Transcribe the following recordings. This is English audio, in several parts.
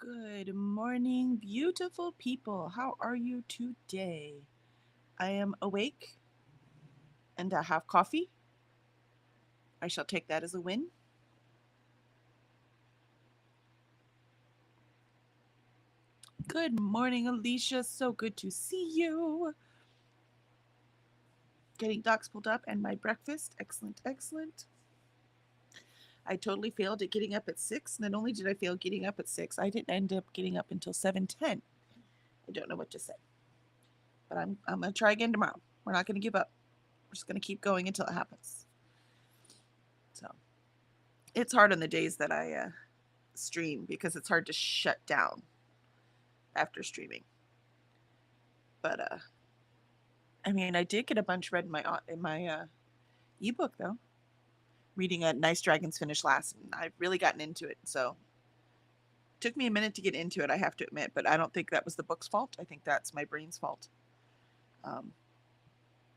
Good morning, beautiful people. How are you today? I am awake and I have coffee. I shall take that as a win. Good morning, Alicia. So good to see you. Getting docs pulled up and my breakfast. Excellent, excellent. I totally failed at getting up at 6. Not only did I fail getting up at 6, I didn't end up getting up until 7:10. I don't know what to say. But I'm going to try again tomorrow. We're not going to give up. We're just going to keep going until it happens. So, it's hard on the days that I stream because it's hard to shut down after streaming. But I mean, I did get a bunch read in my ebook though. Reading a Nice Dragons Finish Last, and I've really gotten into it. So it took me a minute to get into it, I have to admit, but I don't think that was the book's fault. I think that's my brain's fault. Um,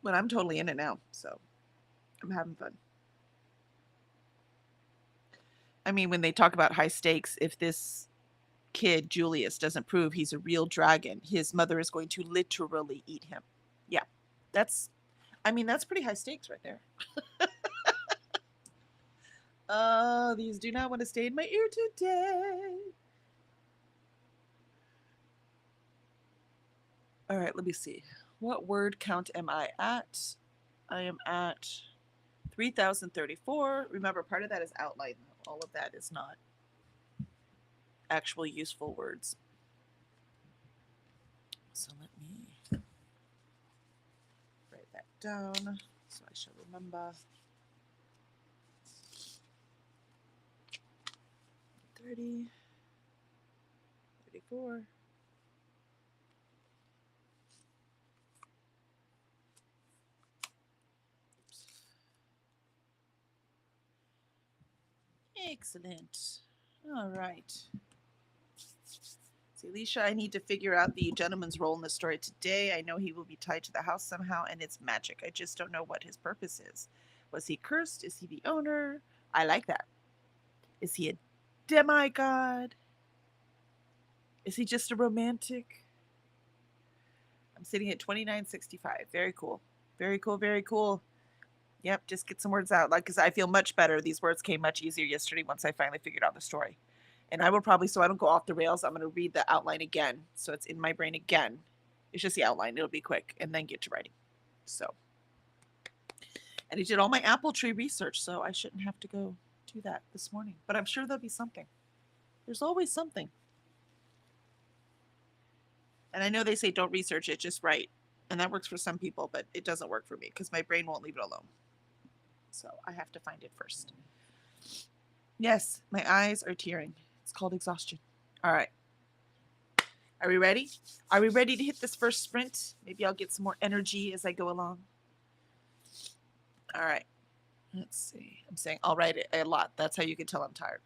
but I'm totally in it now, so I'm having fun. I mean, when they talk about high stakes, if this kid Julius doesn't prove he's a real dragon, his mother is going to literally eat him. Yeah, that's. I mean, that's pretty high stakes right there. Oh, these do not want to stay in my ear today. All right, let me see. What word count am I at? I am at 3,034. Remember, part of that is outline. All of that is not actual useful words. So let me write that down so I shall remember. 30, 34. Excellent. All right. See, Alicia, I need to figure out the gentleman's role in the story today. I know he will be tied to the house somehow, and it's magic. I just don't know what his purpose is. Was he cursed? Is he the owner? I like that. Is he a demigod? Is he just a romantic? I'm sitting at 2965. Very cool. Very cool. Very cool. Yep, just get some words out. Like, because I feel much better. These words came much easier yesterday once I finally figured out the story. And I will probably, so I don't go off the rails, I'm going to read the outline again. So it's in my brain again. It's just the outline. It'll be quick and then get to writing. So, and I did all my apple tree research, so I shouldn't have to go do that this morning. But I'm sure there'll be something. There's always something. And I know they say don't research it, just write. And that works for some people, but it doesn't work for me because my brain won't leave it alone. So I have to find it first. Yes, my eyes are tearing. It's called exhaustion. All right. Are we ready? Are we ready to hit this first sprint? Maybe I'll get some more energy as I go along. All right. Let's see. I'm saying I'll write it a lot. That's how you can tell I'm tired.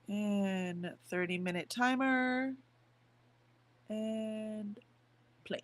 And 30-minute timer. And play.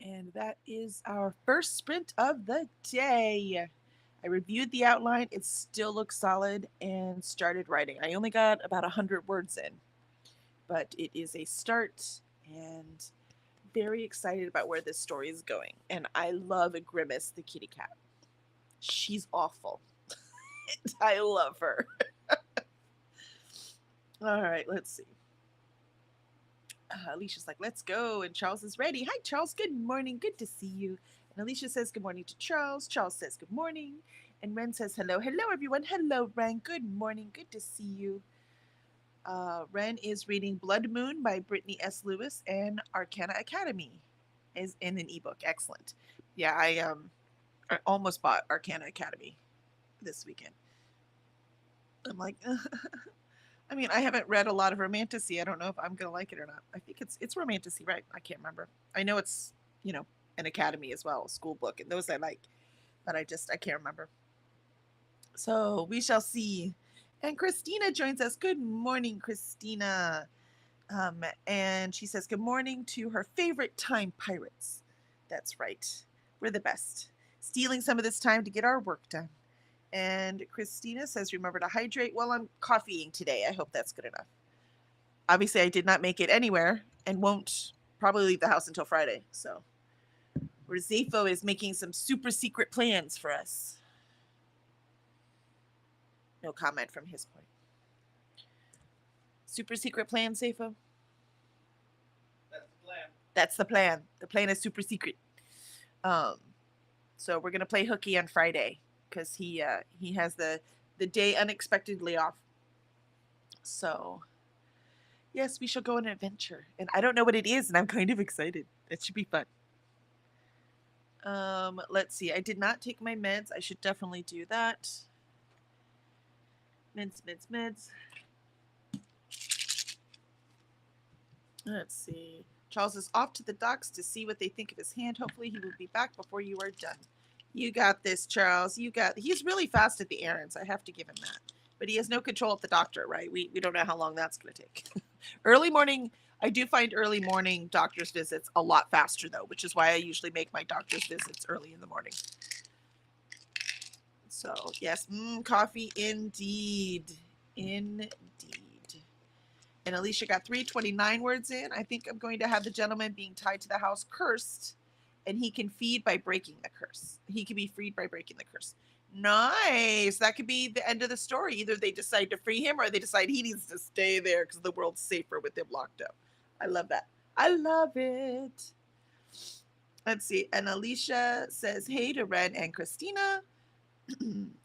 And that is our first sprint of the day. I reviewed the outline. It still looks solid and started writing. I only got about 100 words in, but it is a start and very excited about where this story is going. And I love Grimace, the kitty cat. She's awful. I love her. All right, let's see. Alicia's like, let's go. And Charles is ready. Hi, Charles. Good morning. Good to see you. And Alicia says good morning to Charles. Charles says good morning. And Ren says hello. Hello, everyone. Hello, Ren. Good morning. Good to see you. Ren is reading Blood Moon by Brittany S. Lewis and Arcana Academy is in an ebook. Excellent. Yeah, I almost bought Arcana Academy this weekend. I'm like, I mean, I haven't read a lot of romantasy. I don't know if I'm gonna like it or not. I think it's romantasy, right? I can't remember. I know it's an academy as well, a school book, and those I like, but I can't remember. So we shall see. And Christina joins us. Good morning, Christina. And she says good morning to her favorite time pirates. That's right. We're the best. Stealing some of this time to get our work done. And Christina says, remember to hydrate. Well, I'm coffeeing today. I hope that's good enough. Obviously, I did not make it anywhere and won't probably leave the house until Friday. So, where Zafo is making some super secret plans for us. No comment from his point. Super secret plan, Zafo? That's the plan. That's the plan. The plan is super secret. So we're gonna play hooky on Friday because he has the day unexpectedly off. So yes, we shall go on an adventure, and I don't know what it is, and I'm kind of excited. It should be fun. Let's see. I did not take my meds. I should definitely do that. Meds. Let's see. Charles is off to the docks to see what they think of his hand. Hopefully he will be back before you are done. You got this, Charles. He's really fast at the errands. I have to give him that. But he has no control at the doctor, right? We don't know how long that's going to take. Early morning, I do find early morning doctor's visits a lot faster, though, which is why I usually make my doctor's visits early in the morning. So, yes, coffee indeed. Indeed. And Alicia got 329 words in. I think I'm going to have the gentleman being tied to the house cursed, and he can feed by breaking the curse. He can be freed by breaking the curse. Nice. That could be the end of the story. Either they decide to free him or they decide he needs to stay there because the world's safer with him locked up. I love that. I love it. Let's see. And Alicia says, hey to Ren and Christina.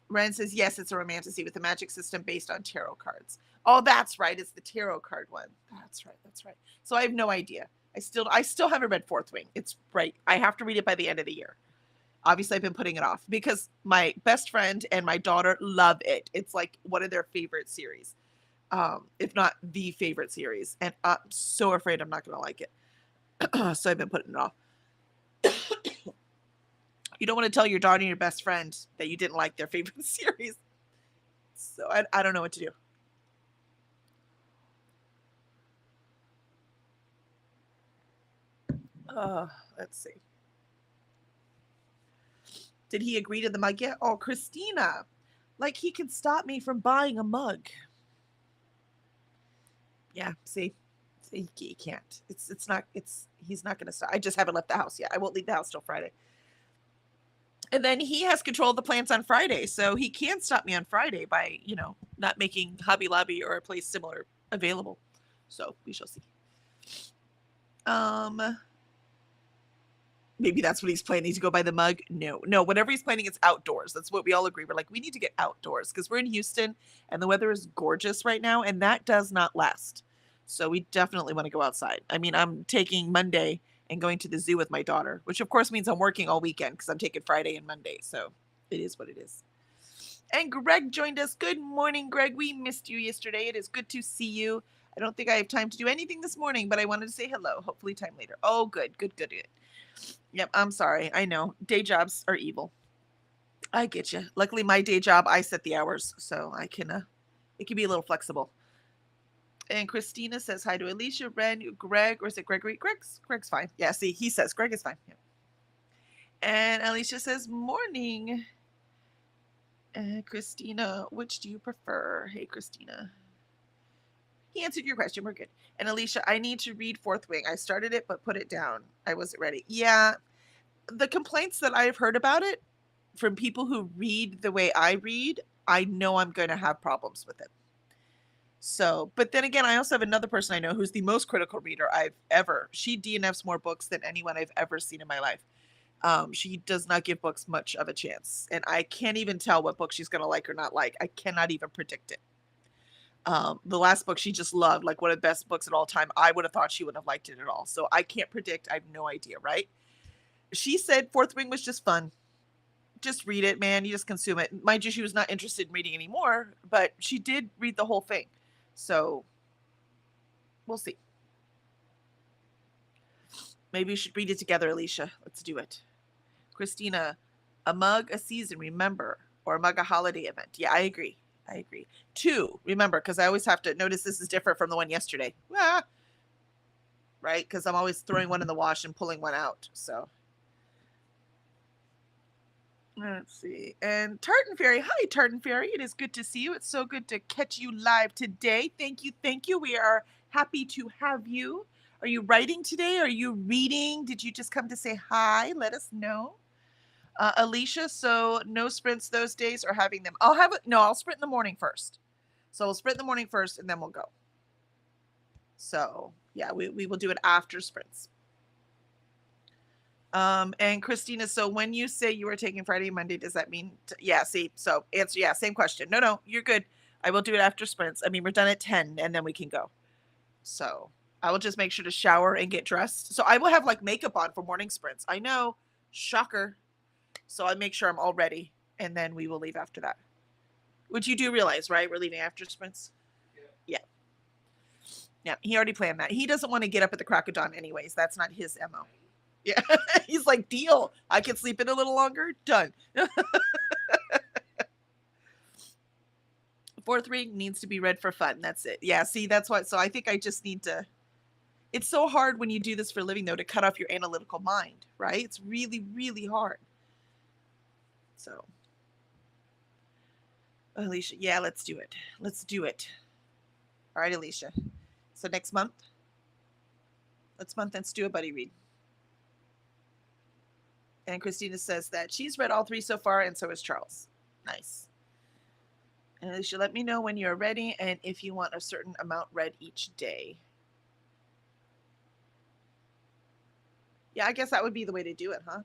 Ren says, yes, it's a romantasy with a magic system based on tarot cards. Oh, that's right. It's the tarot card one. That's right. So I have no idea. I still haven't read Fourth Wing. It's right. I have to read it by the end of the year. Obviously, I've been putting it off because my best friend and my daughter love it. It's like one of their favorite series, if not the favorite series. And I'm so afraid I'm not going to like it. So I've been putting it off. You don't want to tell your daughter and your best friend that you didn't like their favorite series. So I don't know what to do. Let's see. Did he agree to the mug yet? Oh, Christina. Like he can stop me from buying a mug. Yeah, see? He can't. He's not going to stop. I just haven't left the house yet. I won't leave the house till Friday. And then he has control of the plants on Friday, so he can stop me on Friday by, not making Hobby Lobby or a place similar available. So we shall see. Maybe that's what he's planning, to go buy the mug. No, whatever he's planning, it's outdoors. That's what we all agree. We're like, we need to get outdoors because we're in Houston and the weather is gorgeous right now, and that does not last. So we definitely want to go outside. I mean, I'm taking Monday and going to the zoo with my daughter, which of course means I'm working all weekend because I'm taking Friday and Monday. So it is what it is. And Greg joined us. Good morning, Greg. We missed you yesterday. It is good to see you. I don't think I have time to do anything this morning, but I wanted to say hello. Hopefully time later. Oh, good. Yep, I'm sorry. I know. Day jobs are evil. I get you. Luckily, my day job, I set the hours, so I can, it can be a little flexible. And Christina says hi to Alicia, Ren, Greg, or is it Gregory? Greg's fine. Yeah, see, he says Greg is fine. Yeah. And Alicia says, morning. Christina, which do you prefer? Hey, Christina. He answered your question. We're good. And Alicia, I need to read Fourth Wing. I started it, but put it down. I wasn't ready. Yeah. The complaints that I've heard about it from people who read the way I read, I know I'm going to have problems with it. So, but then again, I also have another person I know who's the most critical reader I've ever. She DNFs more books than anyone I've ever seen in my life. She does not give books much of a chance, and I can't even tell what book she's going to like or not like. I cannot even predict it. The last book she just loved, like one of the best books of all time. I would have thought she wouldn't have liked it at all. So I can't predict. I have no idea, right? She said Fourth Wing was just fun. Just read it, man. You just consume it. Mind you, she was not interested in reading anymore, but she did read the whole thing. So we'll see. Maybe we should read it together, Alicia. Let's do it. Christina, a mug a season, remember, or a mug a holiday event. Yeah, I agree. I agree. 2, remember, because I always have to notice this is different from the one yesterday. Ah, right? Because I'm always throwing one in the wash and pulling one out. So let's see. And Tartan Fairy. Hi, Tartan Fairy. It is good to see you. It's so good to catch you live today. Thank you. Thank you. We are happy to have you. Are you writing today? Are you reading? Did you just come to say hi? Let us know. Alicia, so no sprints those days or having them? I'll sprint in the morning first. So we'll sprint in the morning first and then we'll go. So yeah, we will do it after sprints. And Christina, so when you say you are taking Friday and Monday, does that mean, yeah, see, so answer, yeah, same question. No, you're good. I will do it after sprints. I mean, we're done at 10 and then we can go. So I will just make sure to shower and get dressed. So I will have like makeup on for morning sprints. I know, shocker. So I make sure I'm all ready and then we will leave after that. Which you do realize, right? We're leaving after sprints. Yeah, he already planned that. He doesn't want to get up at the crack of dawn anyways. That's not his MO. Yeah, he's like, deal. I can sleep in a little longer. Done. Fourth Wing needs to be read for fun. That's it. Yeah, see, that's what. So I think I just need to. It's so hard when you do this for a living, though, to cut off your analytical mind, right? It's really, really hard. So, Alicia, yeah, let's do it. Let's do it. All right, Alicia. So next month, let's do a buddy read. And Christina says that she's read all 3 so far, and so has Charles. Nice. And Alicia, let me know when you're ready and if you want a certain amount read each day. Yeah, I guess that would be the way to do it, huh?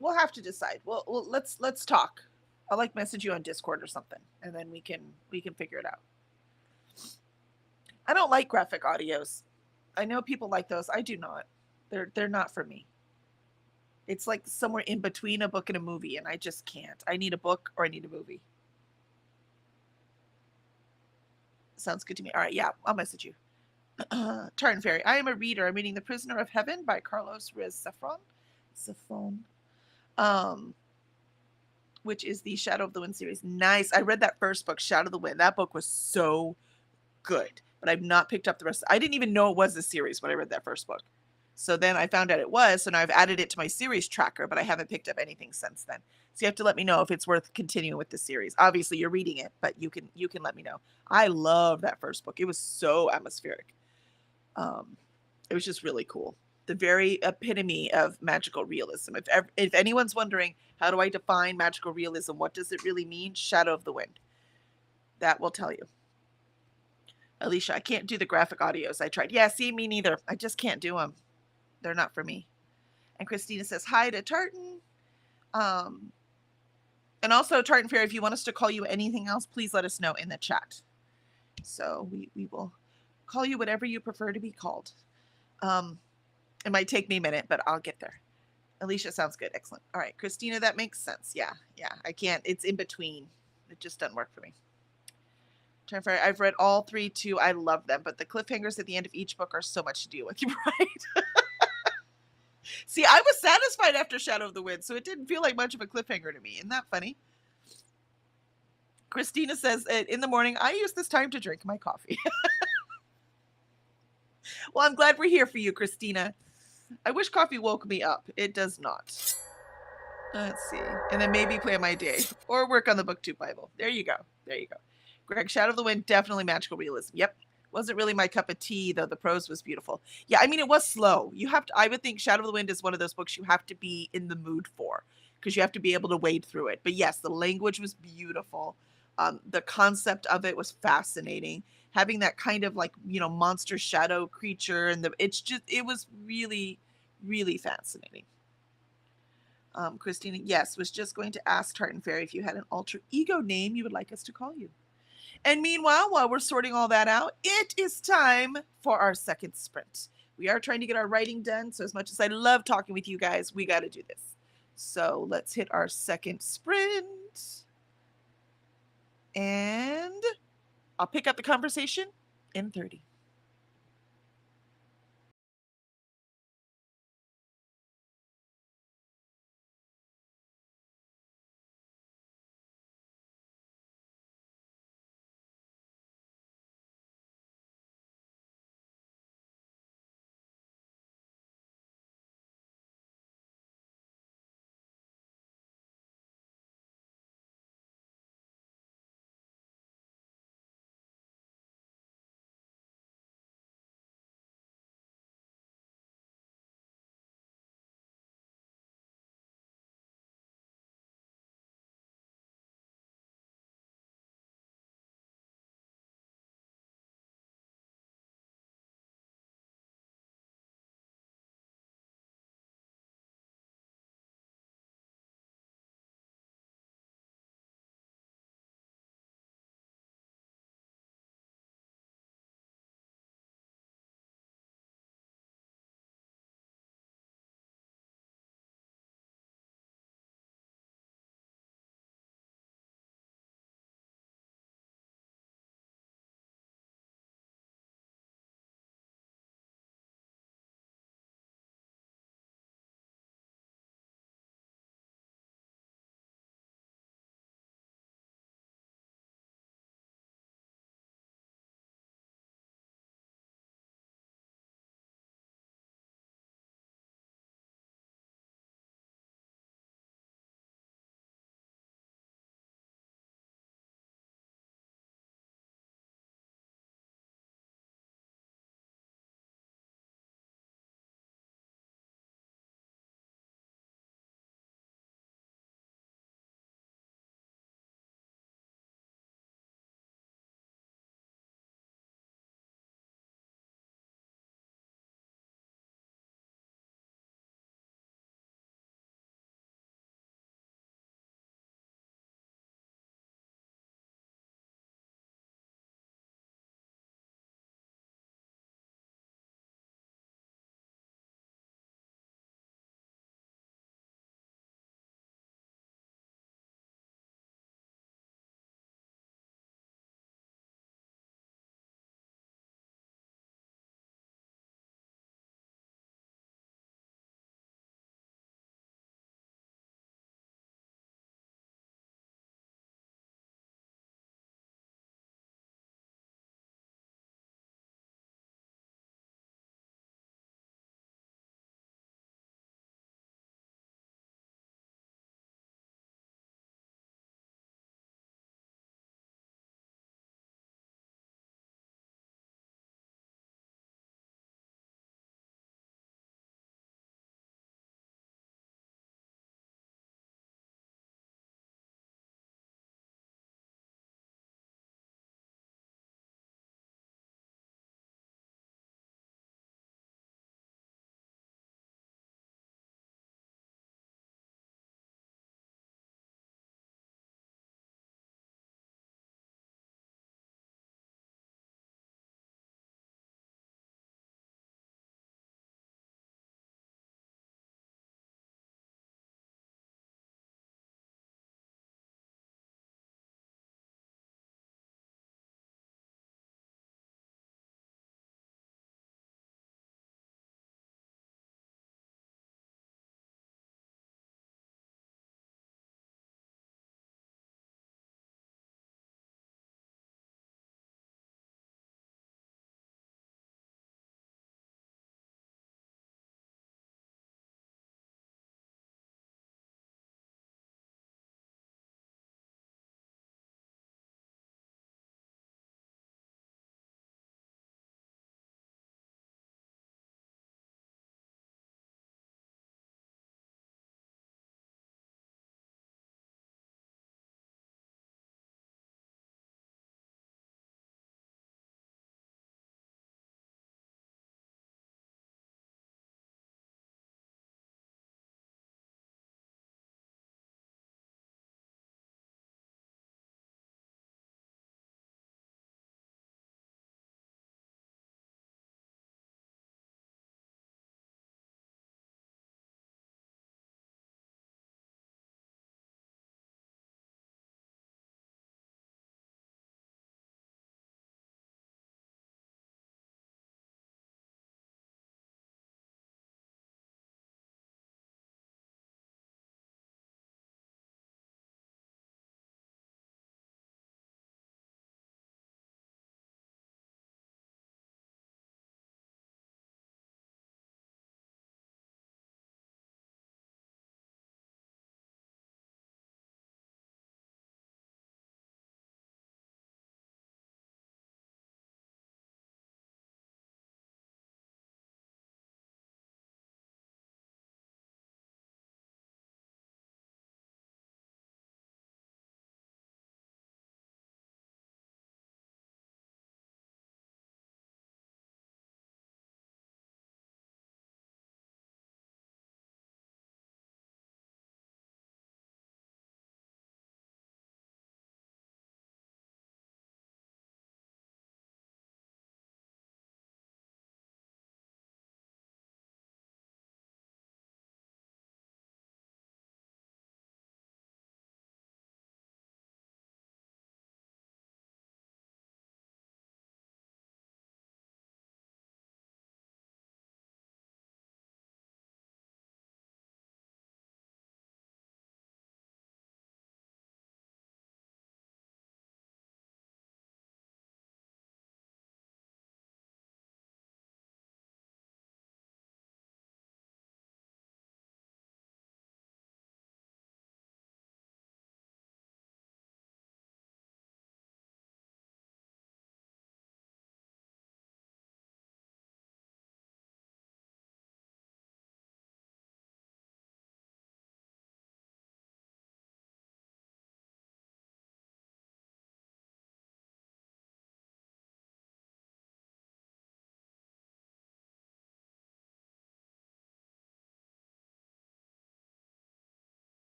We'll have to decide. Well, let's talk. I'll like message you on Discord or something, and then we can figure it out. I don't like graphic audios. I know people like those. I do not. They're not for me. It's like somewhere in between a book and a movie, and I just can't. I need a book or I need a movie. Sounds good to me. All right, yeah, I'll message you. Tartan Fairy. I am a reader. I'm reading The Prisoner of Heaven by Carlos Ruiz Zafón. Which is the Shadow of the Wind series. Nice. I read that first book, Shadow of the Wind. That book was so good, but I've not picked up the rest. I didn't even know it was a series when I read that first book. So then I found out it was, so now I've added it to my series tracker, but I haven't picked up anything since then. So you have to let me know if it's worth continuing with the series. Obviously, you're reading it, but you can let me know. I love that first book. It was so atmospheric. It was just really cool. The very epitome of magical realism. If anyone's wondering, how do I define magical realism? What does it really mean? Shadow of the Wind. That will tell you. Alicia, I can't do the graphic audios. I tried. Yeah, see, me neither. I just can't do them. They're not for me. And Christina says, hi to Tartan. And also, Tartan Fairy, if you want us to call you anything else, please let us know in the chat. So we will call you whatever you prefer to be called. It might take me a minute, but I'll get there. Alicia, sounds good. Excellent. All right, Christina, that makes sense. Yeah. I can't. It's in between. It just doesn't work for me. I've read all 3 too. I love them, but the cliffhangers at the end of each book are so much to deal with. Right? See, I was satisfied after Shadow of the Wind, so it didn't feel like much of a cliffhanger to me. Isn't that funny? Christina says, in the morning, I use this time to drink my coffee. Well, I'm glad we're here for you, Christina. I wish coffee woke me up. It does not. Let's see. And then maybe plan my day or work on the BookTube Bible. There you go. There you go. Greg, Shadow of the Wind, definitely magical realism. Yep. Wasn't really my cup of tea, though the prose was beautiful. Yeah, I mean, it was slow. You have to, I would think Shadow of the Wind is one of those books you have to be in the mood for because you have to be able to wade through it. But yes, the language was beautiful. The concept of it was fascinating. Having that kind of like, monster shadow creature and it was really, really fascinating. Christina, yes, was just going to ask Tartan Fairy if you had an alter ego name you would like us to call you. And meanwhile, while we're sorting all that out, it is time for our second sprint. We are trying to get our writing done, so as much as I love talking with you guys, we got to do this. So let's hit our second sprint. And I'll pick up the conversation in 30.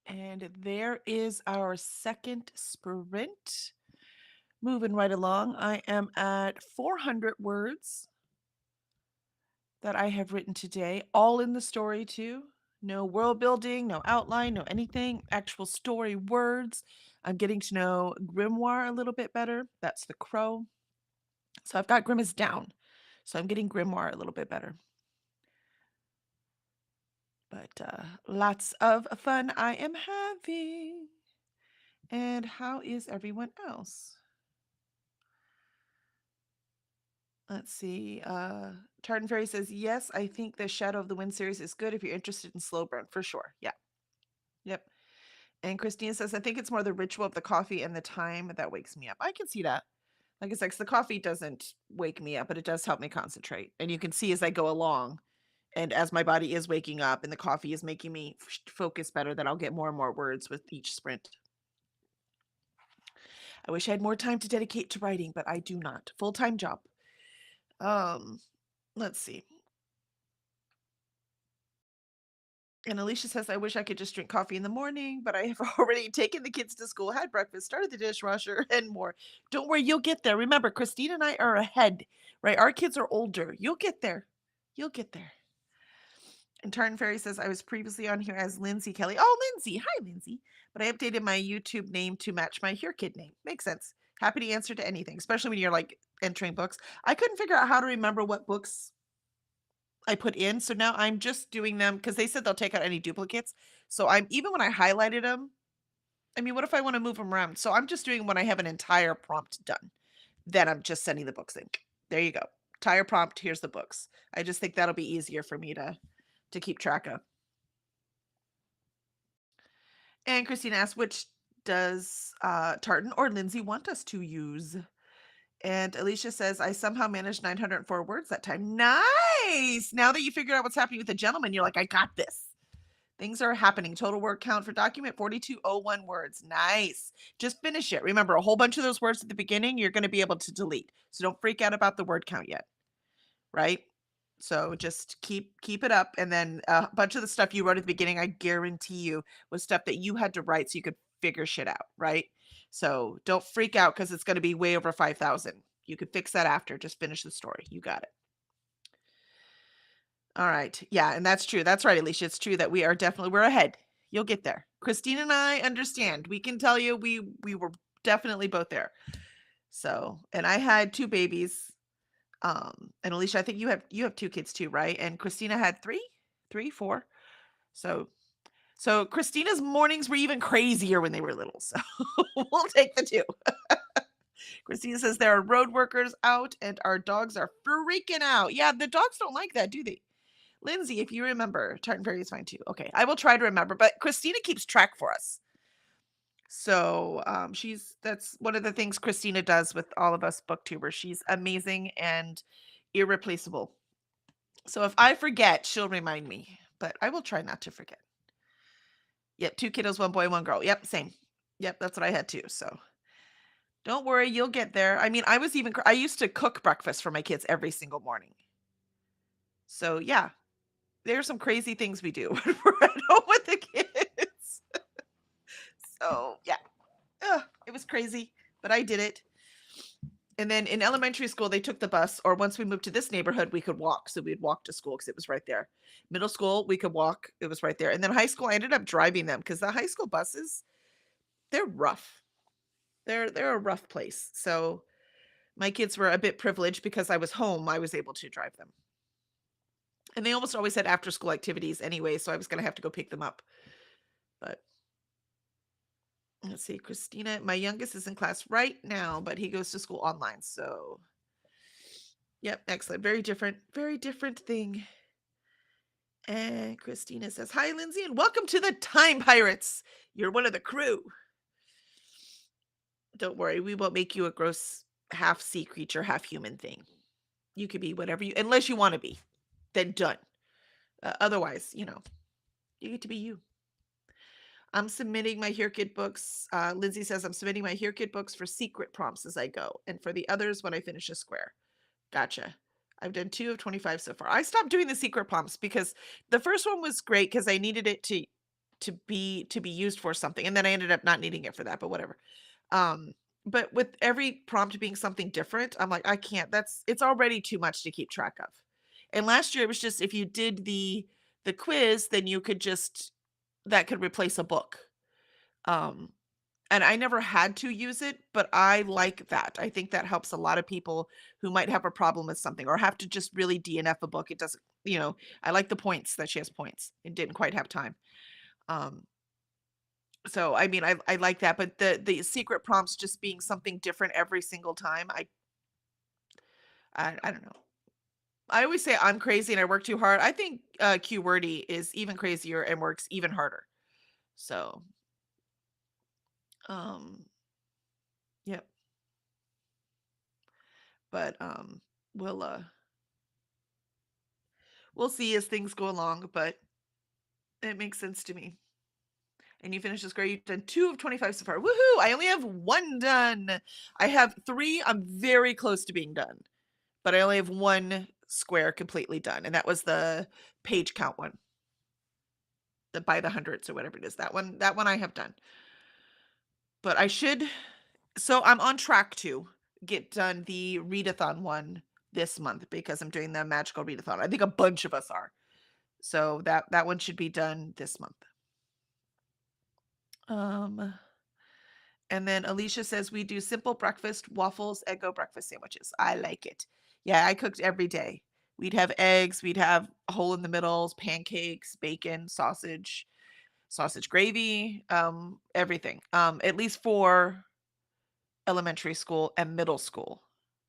And there is our second sprint. Moving right along, I am at 400 words that I have written today, all in the story too. No world building, no outline, no anything, actual story words. I'm getting to know Grimoire a little bit better. That's the crow. So I've got Grimace down. So I'm getting Grimoire a little bit better. But lots of fun I am having. And how is everyone else? Let's see. Tartan Fairy says, yes, I think the Shadow of the Wind series is good if you're interested in slow burn, for sure. Yeah. Yep. And Christina says, I think it's more the ritual of the coffee and the time that wakes me up. I can see that. Like I said, 'cause the coffee doesn't wake me up, but it does help me concentrate. And you can see as I go along, and as my body is waking up and the coffee is making me focus better, that I'll get more and more words with each sprint. I wish I had more time to dedicate to writing, but I do not. Full-time job. Let's see. And Alicia says, I wish I could just drink coffee in the morning, but I have already taken the kids to school, had breakfast, started the dishwasher, and more. Don't worry, you'll get there. Remember, Christine and I are ahead, right? Our kids are older. You'll get there. You'll get there. And Tartan Fairy says, I was previously on here as Lindsay Kelly. Oh, Lindsay. Hi, Lindsay. But I updated my YouTube name to match my Here Kid name. Makes sense. Happy to answer to anything, especially when you're like entering books. I couldn't figure out how to remember what books I put in. So now I'm just doing them because they said they'll take out any duplicates. So I'm even when I highlighted them, I mean, what if I want to move them around? So I'm just doing when I have an entire prompt done. Then I'm just sending the books in. There you go. Entire prompt. Here's the books. I just think that'll be easier for me to keep track of. And Christine asks, which does Tartan or Lindsay want us to use? And Alicia says, I somehow managed 904 words that time. Nice. Now that you figured out what's happening with the gentleman, you're like, I got this. Things are happening. Total word count for document 4201 words. Nice. Just finish it. Remember, a whole bunch of those words at the beginning, you're going to be able to delete. So don't freak out about the word count yet. Right? So just keep it up. And then a bunch of the stuff you wrote at the beginning, I guarantee you, was stuff that you had to write so you could figure shit out, right? So don't freak out because it's going to be way over 5,000. You could fix that after. Just finish the story. You got it. All right. Yeah, and that's true. That's right, Alicia. It's true that we're ahead. You'll get there. Christine and I understand. We can tell you we were definitely both there. So, and I had 2 babies. And Alicia, I think you have 2 kids too, right? And Christina had 3, 4. So Christina's mornings were even crazier when they were little. So we'll take the 2. Christina says there are road workers out and our dogs are freaking out. Yeah, the dogs don't like that, do they? Lindsay, if you remember, Tartan Fairy is fine too. Okay, I will try to remember, but Christina keeps track for us. So that's one of the things Christina does with all of us booktubers. She's amazing and irreplaceable. So if I forget, she'll remind me, but I will try not to forget. Yep, 2 kiddos, 1 boy, 1 girl. Yep, same. Yep, that's what I had too. So don't worry, you'll get there. I mean, I used to cook breakfast for my kids every single morning. So yeah, there's some crazy things we do when we're at home with the kids. So yeah, it was crazy, but I did it. And then in elementary school, they took the bus, or once we moved to this neighborhood, we could walk. So we'd walk to school because it was right there. Middle school, we could walk. It was right there. And then high school, I ended up driving them because the high school buses, they're rough. They're a rough place. So my kids were a bit privileged because I was home. I was able to drive them. And they almost always had after school activities anyway, so I was going to have to go pick them up. But let's see, Christina, my youngest is in class right now, but he goes to school online. So, yep, excellent. Very different thing. And Christina says, hi, Lindsay, and welcome to the Time Pirates. You're one of the crew. Don't worry, we won't make you a gross half sea creature, half human thing. You could be whatever unless you want to be, then done. Otherwise, you get to be you. I'm submitting my Here Kid books. Lindsay says I'm submitting my Here Kid books for secret prompts as I go, and for the others when I finish a square. Gotcha. I've done 2 of 25 so far. I stopped doing the secret prompts because the first one was great because I needed it to to be used for something. And then I ended up not needing it for that, but whatever. Um, but with every prompt being something different, I'm like, I can't. It's already too much to keep track of. And last year it was just if you did the quiz, then you could just that could replace a book. Um, and I never had to use it, but I like that. I think that helps a lot of people who might have a problem with something or have to just really DNF a book. It doesn't, I like the points that she has points. It didn't quite have time. Um, so I mean, I like that, but the secret prompts just being something different every single time, I don't know. I always say I'm crazy and I work too hard. I think QWordy is even crazier and works even harder. So, um, yep. But we'll we'll see as things go along, but it makes sense to me. And you finished this grade. You've done 2 of 25 so far. Woohoo! I only have 1 done. I have 3. I'm very close to being done. But I only have 1 square completely done, and that was the page count one. The by the hundreds or whatever it is. That one I have done. But I'm on track to get done the readathon one this month because I'm doing the magical readathon. I think a bunch of us are. So that one should be done this month. And then Alicia says we do simple breakfast, waffles, Eggo breakfast sandwiches. I like it. Yeah, I cooked every day. We'd have eggs, we'd have hole in the middles, pancakes, bacon, sausage gravy, everything. At least for elementary school and middle school.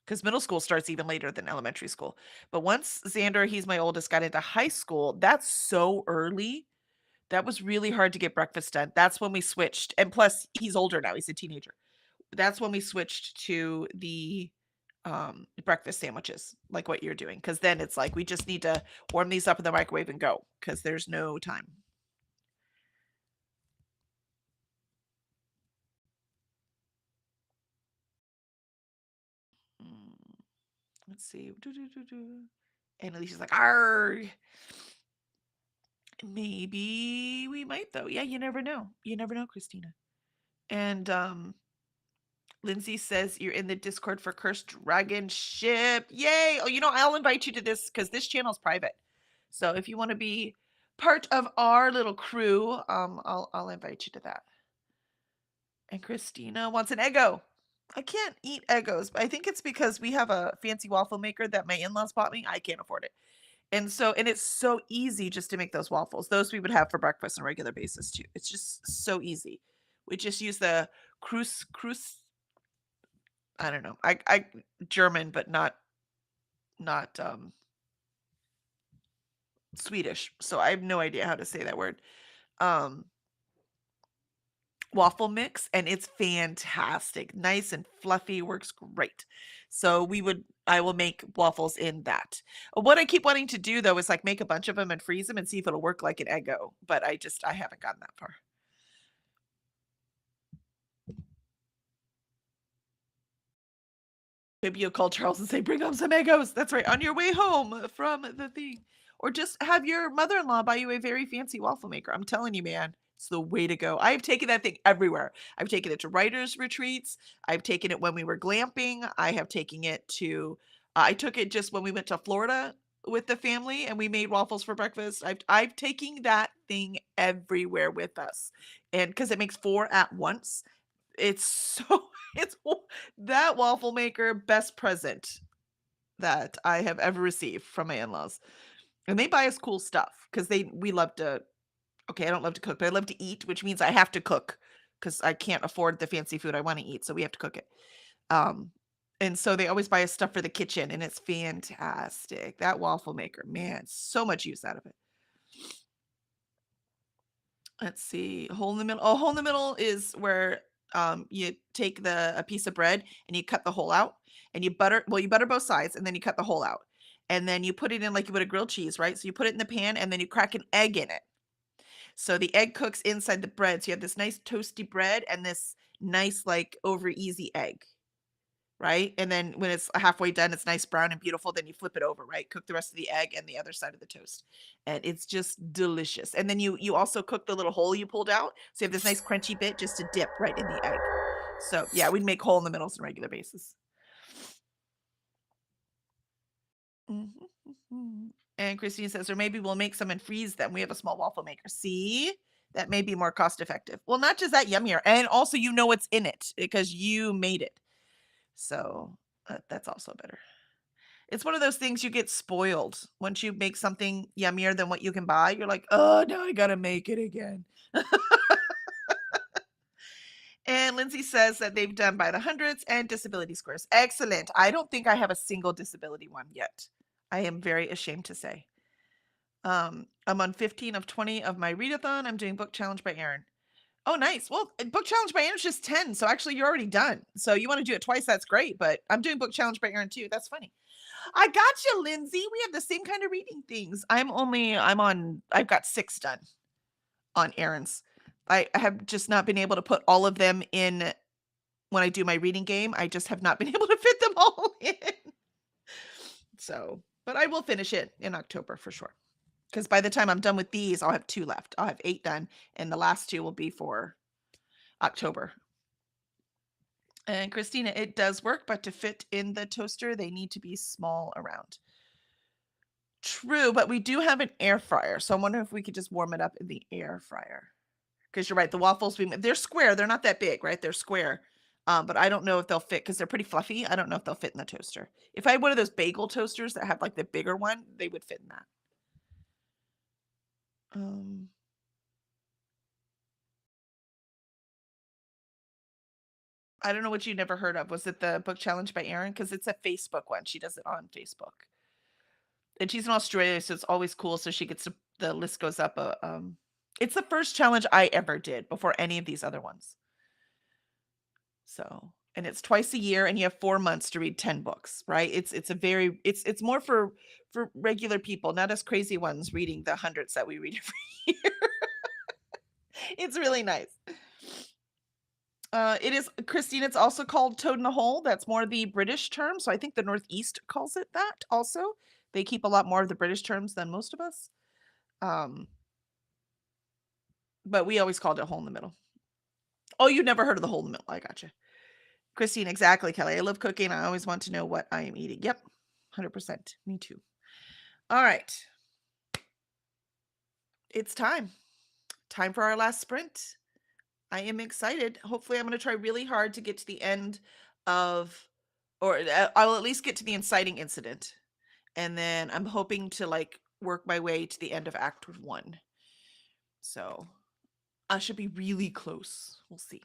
Because middle school starts even later than elementary school. But once Xander, he's my oldest, got into high school, that's so early. That was really hard to get breakfast done. That's when we switched. And plus, he's older now. He's a teenager. That's when we switched to the breakfast sandwiches, like what you're doing. Because then it's like we just need to warm these up in the microwave and go. Because there's no time. Let's see. And Alicia's like, "Arg." Maybe we might though. Yeah, you never know. You never know, Christina. And Lindsay says you're in the Discord for Cursed Dragon Ship. Yay! Oh, I'll invite you to this because this channel's private. So if you want to be part of our little crew, I'll invite you to that. And Christina wants an Eggo. I can't eat Eggos, but I think it's because we have a fancy waffle maker that my in-laws bought me. I can't afford it. And it's so easy just to make those waffles. Those we would have for breakfast on a regular basis too. It's just so easy. We just use the Krus. I don't know. I German, but not Swedish. So I have no idea how to say that word. Waffle mix, and it's fantastic. Nice and fluffy, works great. So I will make waffles in that. What I keep wanting to do though is like make a bunch of them and freeze them and see if it'll work like an Eggo, but I haven't gotten that far. Maybe you'll call Charles and say, bring home some Eggos. That's right, on your way home from the thing. Or just have your mother-in-law buy you a very fancy waffle maker. I'm telling you, man, it's the way to go. I've taken that thing everywhere. I've taken it to writers' retreats. I've taken it when we were glamping. I have taken it to, I took it just when we went to Florida with the family and we made waffles for breakfast. I've taken that thing everywhere with us. And because it makes 4 at once. It's so it's that waffle maker, best present that I have ever received from my in-laws. And they buy us cool stuff because we love to okay, I don't love to cook, but I love to eat, which means I have to cook because I can't afford the fancy food I want to eat, so we have to cook it. And so they always buy us stuff for the kitchen, and it's fantastic. That waffle maker, man, so much use out of it. Let's see, hole in the middle. Oh, hole in the middle is where you take a piece of bread and you cut the hole out and you butter both sides and then you cut the hole out. And then you put it in like you would a grilled cheese, right? So you put it in the pan and then you crack an egg in it. So the egg cooks inside the bread. So you have this nice toasty bread and this nice like over easy egg. right? And then when it's halfway done, it's nice brown and beautiful. Then you flip it over, right? Cook the rest of the egg and the other side of the toast, and it's just delicious. And then you also cook the little hole you pulled out, so you have this nice crunchy bit just to dip right in the egg. So yeah, we'd make hole in the middles on a regular basis. Mhm, mhm. And Christine says, or maybe we'll make some and freeze them. We have a small waffle maker. See, that may be more cost effective. Well, not just that, yummier, and also you know what's in it because you made it. So that's also better. It's one of those things you get spoiled once you make something yummier than what you can buy. You're like, oh, now I gotta make it again. And Lindsay says that they've done by the hundreds and disability squares. Excellent. I don't think I have a single disability one yet. I am very ashamed to say. I'm on 15 of 20 of my readathon. I'm doing book challenge by Erin. Oh, nice. Well, book challenge by Erin's just 10. So actually you're already done. So you want to do it twice, that's great. But I'm doing book challenge by Erin too. That's funny. I got you, Lindsay. We have the same kind of reading things. I've got 6 done on Erin's. I have just not been able to put all of them in when I do my reading game. I just have not been able to fit them all in. So, but I will finish it in October for sure. Because by the time I'm done with these, I'll have 2 left. I'll have 8 done, and the last 2 will be for October. And Christina, it does work, but to fit in the toaster, they need to be small around. True, but we do have an air fryer, so I'm wondering if we could just warm it up in the air fryer. Because you're right, the waffles they're square, they're not that big, right? They're square. But I don't know if they'll fit because they're pretty fluffy. I don't know if they'll fit in the toaster. If I had one of those bagel toasters that have like the bigger one, they would fit in that. I don't know what you never heard of. Was it the book challenge by Erin? Because it's a Facebook one. She does it on Facebook. And she's in Australia, so it's always cool. So she gets the list goes up. It's the first challenge I ever did before any of these other ones. So, and it's twice a year, and you have 4 months to read 10 books, right? It's more for regular people, not us crazy ones reading the hundreds that we read every year. It's really nice. It is, Christine, it's also called Toad in a Hole. That's more the British term. So I think the Northeast calls it that also. They keep a lot more of the British terms than most of us. But we always called it hole in the middle. Oh, you never heard of the hole in the middle. I gotcha. Christine, exactly, Kelly. I love cooking. I always want to know what I am eating. Yep, 100%. Me too. All right. It's time. Time for our last sprint. I am excited. Hopefully, I'm going to try really hard to get to the end of, or I'll at least get to the inciting incident. And then I'm hoping to like work my way to the end of Act 1. So I should be really close. We'll see.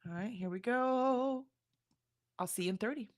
All right, here we go. I'll see you in 30.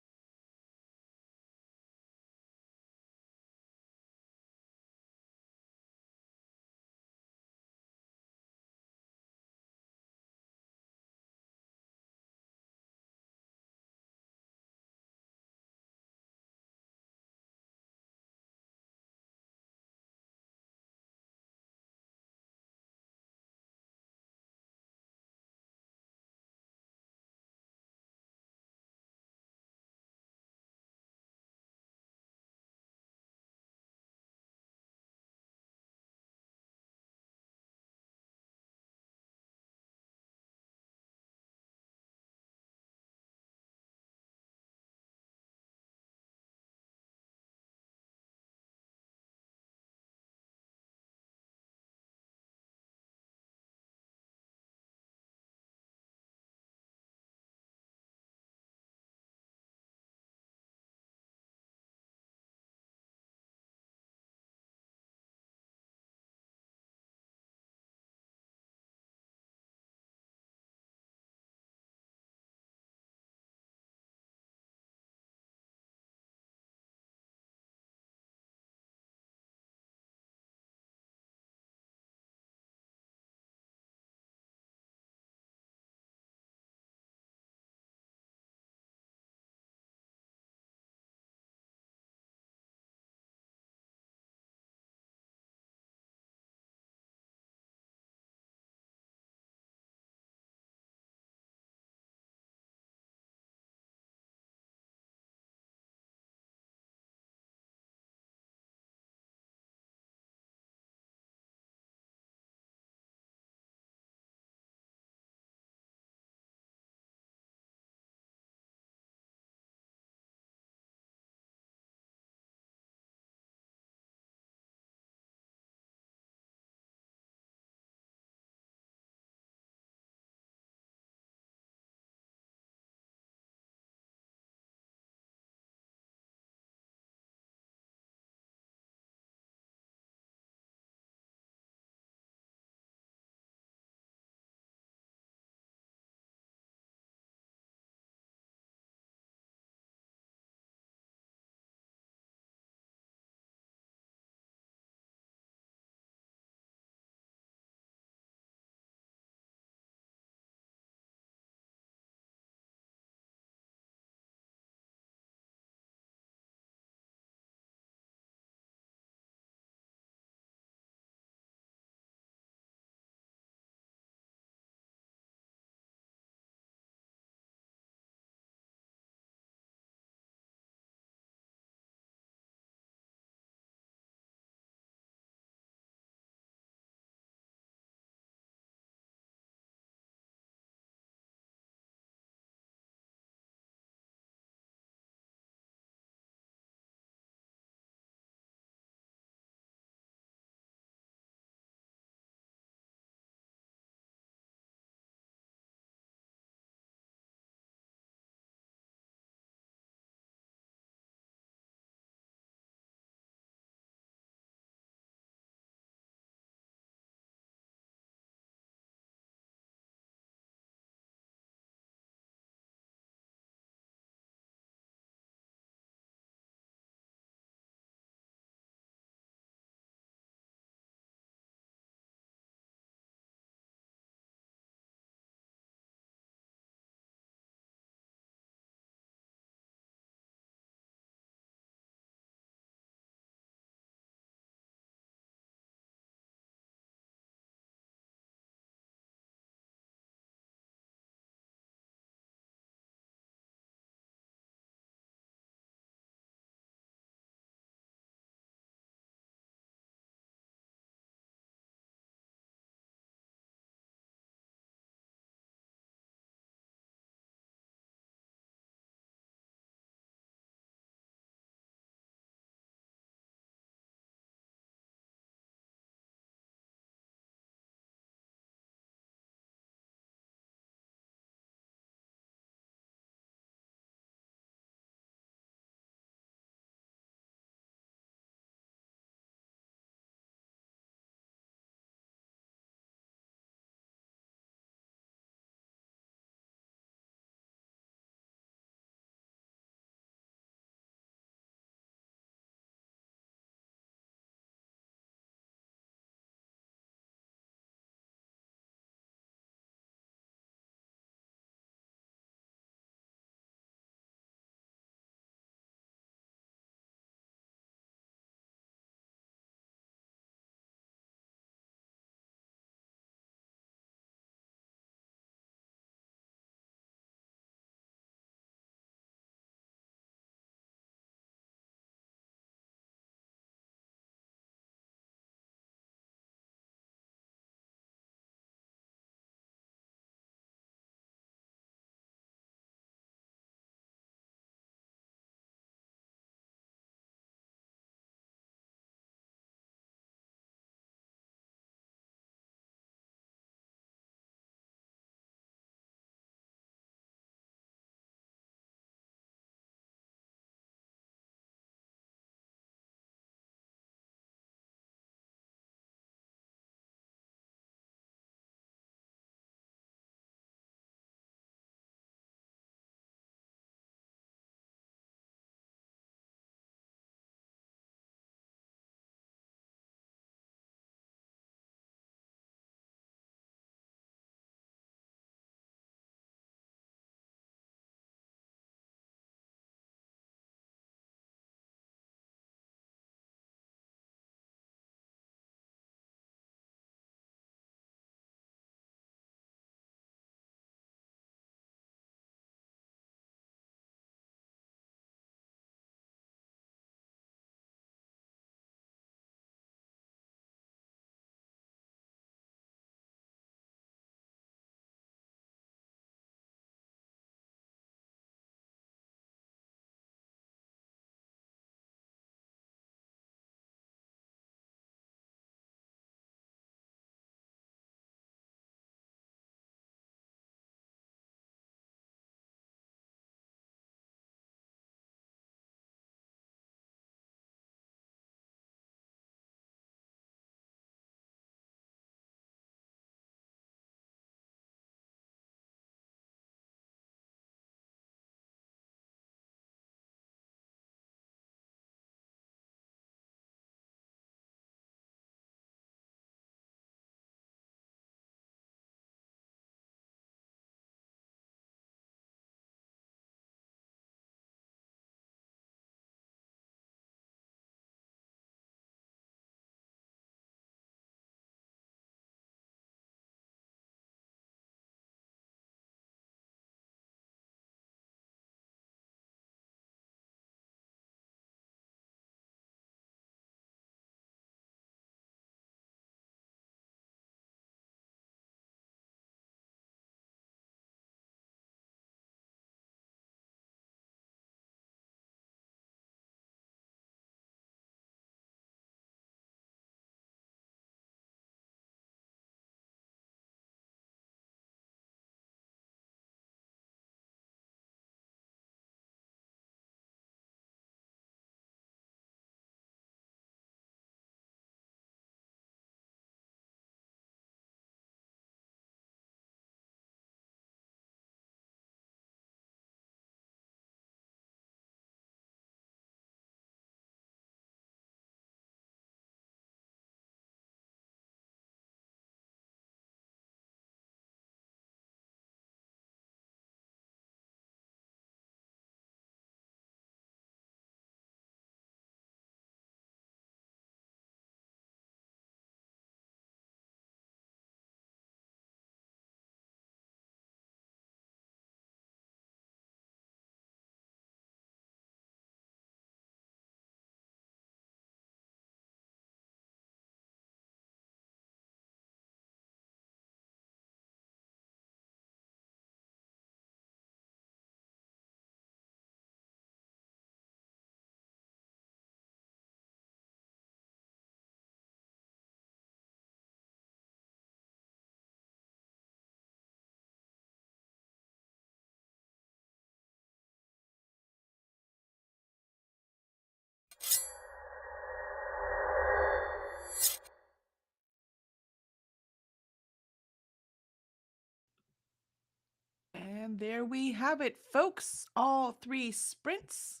And there we have it, folks. All 3 sprints.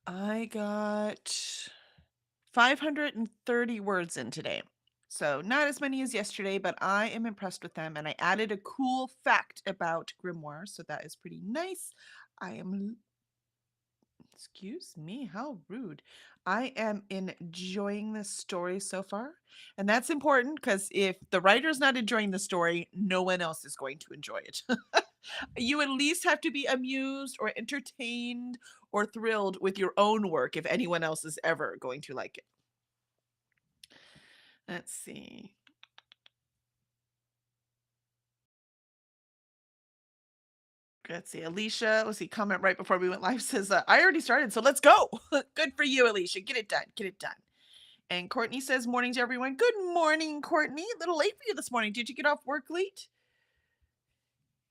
I got 530 words in today. So not as many as yesterday, but I am impressed with them. And I added a cool fact about Grimoire, so that is pretty nice. Excuse me, how rude. I am enjoying this story so far. And that's important because if the writer's not enjoying the story, no one else is going to enjoy it. You at least have to be amused or entertained or thrilled with your own work if anyone else is ever going to like it. Let's see. Let's see. Alicia, let's see, comment right before we went live says, I already started, so let's go. Good for you, Alicia. Get it done. Get it done. And Courtney says, morning to everyone. Good morning, Courtney. A little late for you this morning. Did you get off work late?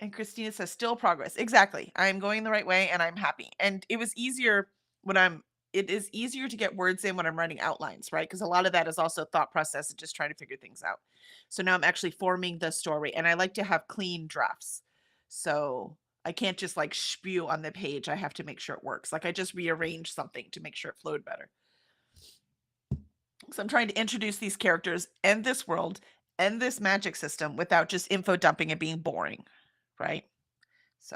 And Christina says, still progress. Exactly. I'm going the right way and I'm happy. And it was easier it is easier to get words in when I'm writing outlines, right? Because a lot of that is also thought process and just trying to figure things out. So now I'm actually forming the story and I like to have clean drafts. So I can't just like spew on the page. I have to make sure it works. Like I just rearranged something to make sure it flowed better. So I'm trying to introduce these characters and this world and this magic system without just info dumping and being boring, right? So,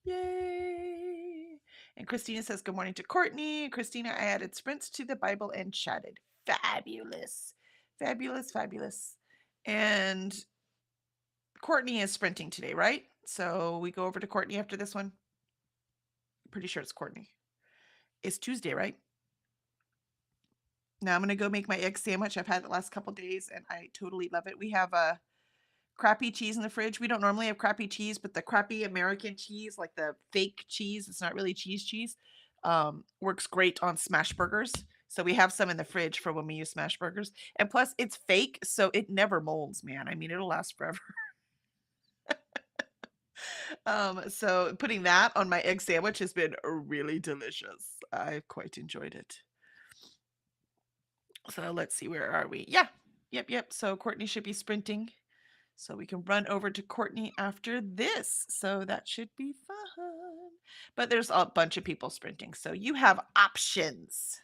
yay. And Christina says, good morning to Courtney. Christina, I added sprints to the Bible and chatted. Fabulous. Fabulous, fabulous. And Courtney is sprinting today, right? So we go over to Courtney after this one. Pretty sure it's Courtney. It's Tuesday, right? Now I'm going to go make my egg sandwich. I've had it the last couple days and I totally love it. We have a crappy cheese in the fridge. We don't normally have crappy cheese, but the crappy American cheese, like the fake cheese, it's not really cheese, works great on smash burgers. So we have some in the fridge for when we use smash burgers. And plus it's fake, so it never molds, man. I mean, it'll last forever. So putting that on my egg sandwich has been really delicious. I've quite enjoyed it. So let's see, where are we? Yeah, yep. So Courtney should be sprinting. So we can run over to Courtney after this. So that should be fun. But there's a bunch of people sprinting. So you have options.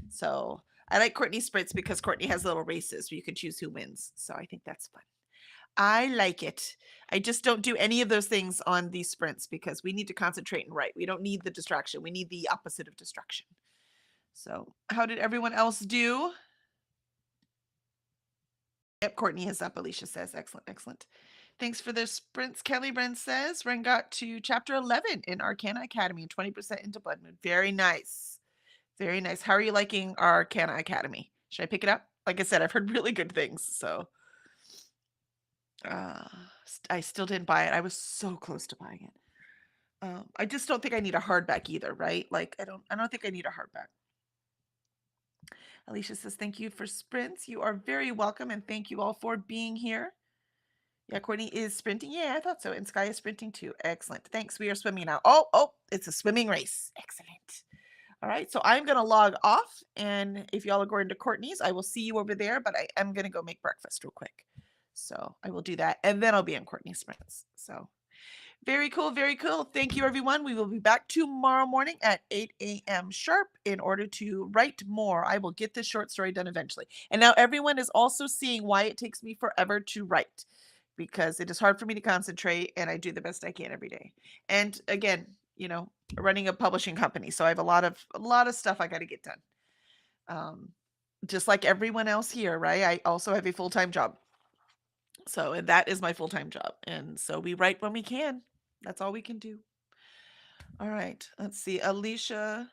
So I like Courtney sprints because Courtney has little races where you can choose who wins. So I think that's fun. I like it. I just don't do any of those things on these sprints because we need to concentrate and write. We don't need the distraction. We need the opposite of distraction. So how did everyone else do? Yep, Courtney is up, Alicia says. Excellent, excellent. Thanks for the sprints. Kelly Wren says, Wren got to chapter 11 in Arcana Academy and 20% into Blood Moon. Very nice. Very nice. How are you liking Arcana Academy? Should I pick it up? Like I said, I've heard really good things. So I still didn't buy it. I was so close to buying it. I just don't think I need a hardback either, right? Like I don't think I need a hardback. Alicia says, thank you for sprints. You are very welcome. And thank you all for being here. Yeah, Courtney is sprinting. Yeah, I thought so. And Sky is sprinting too. Excellent. Thanks. We are swimming now. Oh, it's a swimming race. Excellent. All right. So I'm going to log off. And if y'all are going to Courtney's, I will see you over there. But I am going to go make breakfast real quick. So I will do that. And then I'll be in Courtney's sprints. So very cool. Very cool. Thank you, everyone. We will be back tomorrow morning at 8 a.m. sharp in order to write more. I will get this short story done eventually. And now everyone is also seeing why it takes me forever to write, because it is hard for me to concentrate and I do the best I can every day. And again, running a publishing company. So I have a lot of stuff I got to get done. Just like everyone else here, right? I also have a full-time job. So, and that is my full-time job. And so we write when we can. That's all we can do. All right. Let's see. Alicia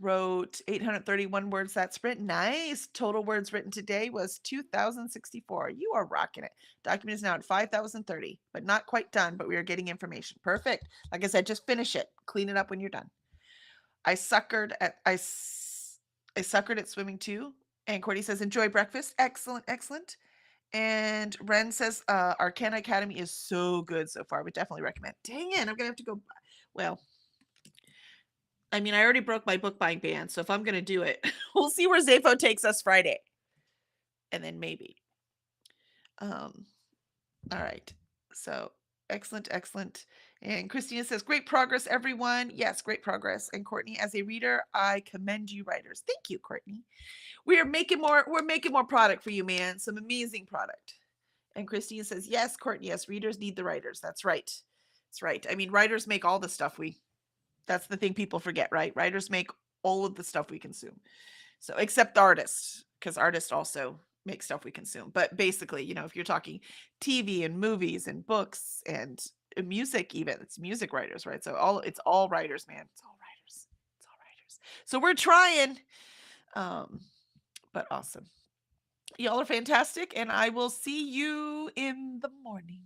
wrote 831 words that sprint. Nice. Total words written today was 2,064. You are rocking it. Document is now at 5,030, but not quite done, but we are getting information. Perfect. Like I said, just finish it. Clean it up when you're done. I suckered at swimming too. And Courtney says, enjoy breakfast. Excellent. Excellent. And Wren says, Arcana Academy is so good so far. Would definitely recommend. Dang it. I'm going to have to go. Well, I mean, I already broke my book buying ban. So if I'm going to do it, we'll see where Zafo takes us Friday. And then maybe. All right. So excellent, excellent. And Christina says, great progress, everyone. Yes, great progress. And Courtney, as a reader, I commend you writers. Thank you, Courtney. We're making more product for you, man. Some amazing product. And Christine says, yes, Courtney, yes, readers need the writers. That's right. That's right. I mean, writers make all the stuff that's the thing people forget, right? Writers make all of the stuff we consume. So except artists, because artists also make stuff we consume. But basically, if you're talking TV and movies and books and music, even it's music writers, right? So it's all writers, man. It's all writers. It's all writers. So we're trying. But awesome. Y'all are fantastic, and I will see you in the morning.